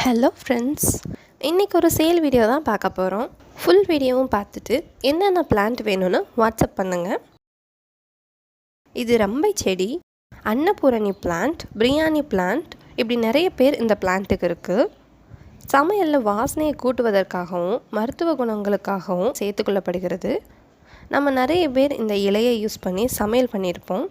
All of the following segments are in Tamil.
ஹலோ ஃப்ரெண்ட்ஸ், இன்றைக்கி ஒரு சேல் வீடியோ தான் பார்க்க போகிறோம். ஃபுல் வீடியோவும் பார்த்துட்டு என்னென்ன பிளான்ட் வேணும்னு வாட்ஸ்அப் பண்ணுங்கள். இது ரம்பை செடி, அன்னபூரணி பிளான்ட், பிரியாணி பிளான்ட், இப்படி நிறைய பேர் இந்த பிளான்ட்டுக்கு இருக்குது. சமையலில் வாசனையை கூட்டுவதற்காகவும் மருத்துவ குணங்களுக்காகவும் சேர்த்துக்கொள்ளப்படுகிறது. நம்ம நிறைய பேர் இந்த இலையை யூஸ் பண்ணி சமையல் பண்ணியிருப்போம்.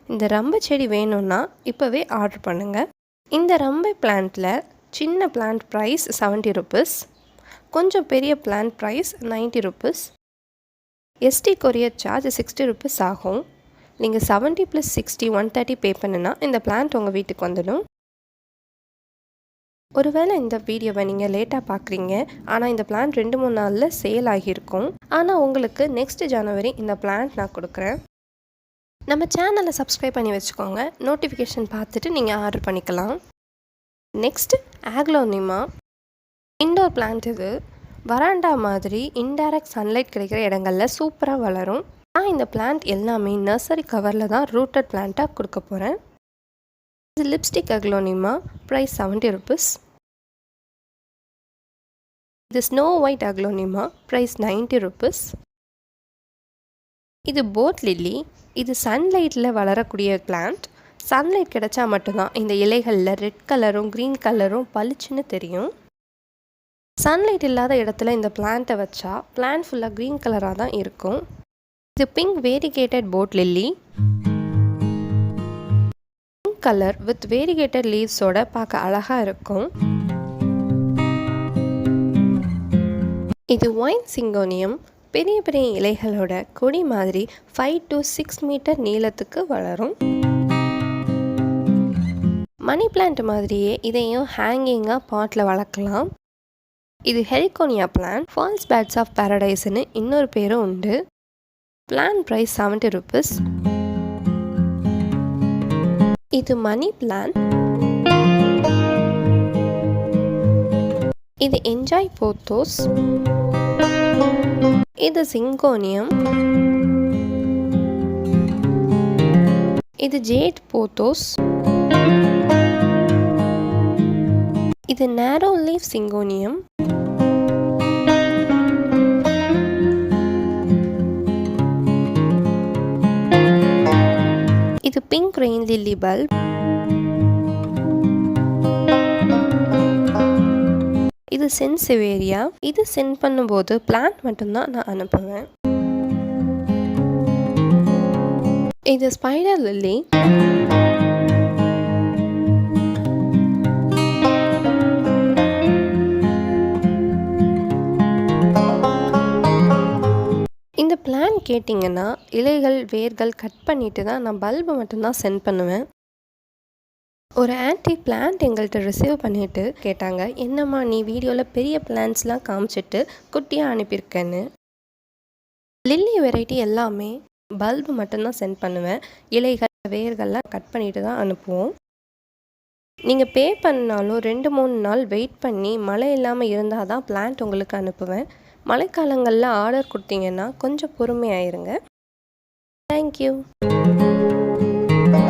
இந்த ரம்பை செடி வேணும்னா இப்போவே ஆர்டர் பண்ணுங்கள். இந்த ரம்பை பிளான்ட்டில் சின்ன பிளான்ட் ப்ரைஸ் 70 ருபீஸ், கொஞ்சம் பெரிய plant price 90 rupees. ST courier charge 60 rupees ஆகும். நீங்கள் 70 + 60 130 பே பண்ணுனா இந்த பிளான்ட் உங்கள் வீட்டுக்கு வந்துடும். ஒருவேளை இந்த வீடியோவை நீங்கள் லேட்டாக பார்க்குறீங்க, ஆனால் இந்த பிளான்ட் 2-3 நாளில் சேல் ஆகியிருக்கும். ஆனால் உங்களுக்கு நெக்ஸ்ட் ஜனவரி இந்த பிளான்ட் நான் கொடுக்குறேன். நம்ம சேனலை சப்ஸ்கிரைப் பண்ணி வச்சுக்கோங்க. நோட்டிஃபிகேஷன் பார்த்துட்டு நீங்கள் ஆர்டர் பண்ணிக்கலாம். Next aglaonema indoor plant. இது வராண்டா மாதிரி இன்டைரக்ட் சன்லைட் கிடைக்கிற இடங்களில் சூப்பராக வளரும். நான் இந்த பிளான்ட் எல்லாமே நர்சரி கவரில் தான் ரூட்டட் பிளான்ட்டாக கொடுக்க போகிறேன். இது லிப்ஸ்டிக் அக்லோனிமா, ப்ரைஸ் 70 ருபீஸ். இது snow white aglaonema, price 90 rupees. இது போட் லில்லி. இது சன்லைட்டில் வளரக்கூடிய பிளான்ட். சன்லைட் கிடைச்சா மட்டும்தான் இந்த இலைகளில் ரெட் கலரும் க்ரீன் கலரும் பளிச்சுன்னு தெரியும். சன்லைட் இல்லாத இடத்துல இந்த பிளான்ட்டை வச்சா பிளான்ட் ஃபுல்லாக க்ரீன் கலராக தான் இருக்கும். இது pink variegated boat lily. Pink colour with variegated லீவ்ஸோட பார்க்க அழகாக இருக்கும். இது ஒயின் சிங்கோனியம். பெரிய பெரிய இலைகளோட கொடி மாதிரி 5 to 6 மீட்டர் நீளத்துக்கு வளரும். மணி பிளான்ட் மாதிரியே இதையும் ஹேங்கிங்காக பாட்டில் வளர்க்கலாம். இது heliconia plant, false birds of பாரடைஸ்னு இன்னொரு பேரும் உண்டு. Plant price 70 rupees. இது மணி பிளான்ட். இது என்ஜாய் போத்தோஸ். இது சிங்கோனியம். இது ஜேட் போத்தோஸ். இது நேரோ லீஃப் சிங்கோனியம். இது பிங்க் ரெயின் லில்லி பல்ப். இது சென்சிவேரியா. இது சென்ட் பண்ணும்போது பிளான்ட் மட்டும்தான் நான் அனுப்புவேன். இது ஸ்பைடர் லில்லி. இந்த பிளான் கேட்டிங்கன்னா இலைகள் வேர்கள் கட் பண்ணிட்டு தான் நான் பல்பு மட்டும்தான் சென்ட் பண்ணுவேன். ஒரு ஆன்டி பிளான்ட் எங்கள்கிட்ட ரிசீவ் பண்ணிவிட்டு கேட்டாங்க, என்னம்மா நீ வீடியோவில் பெரிய பிளான்ட்ஸ்லாம் காமிச்சிட்டு குட்டியாக அனுப்பியிருக்கேன்னு. லில்லி வெரைட்டி எல்லாமே பல்பு மட்டும்தான் சென்ட் பண்ணுவேன். இலைகள் வேர்கள்லாம் கட் பண்ணிட்டு தான் அனுப்புவோம். நீங்கள் பே பண்ணாலும் 2-3 நாள் வெயிட் பண்ணி மழை இல்லாமல் இருந்தால் தான் பிளான்ட் உங்களுக்கு அனுப்புவேன். மழைக்காலங்களில் ஆர்டர் கொடுத்தீங்கன்னா கொஞ்சம் பொறுமையாயிருங்க. தேங்க்யூ.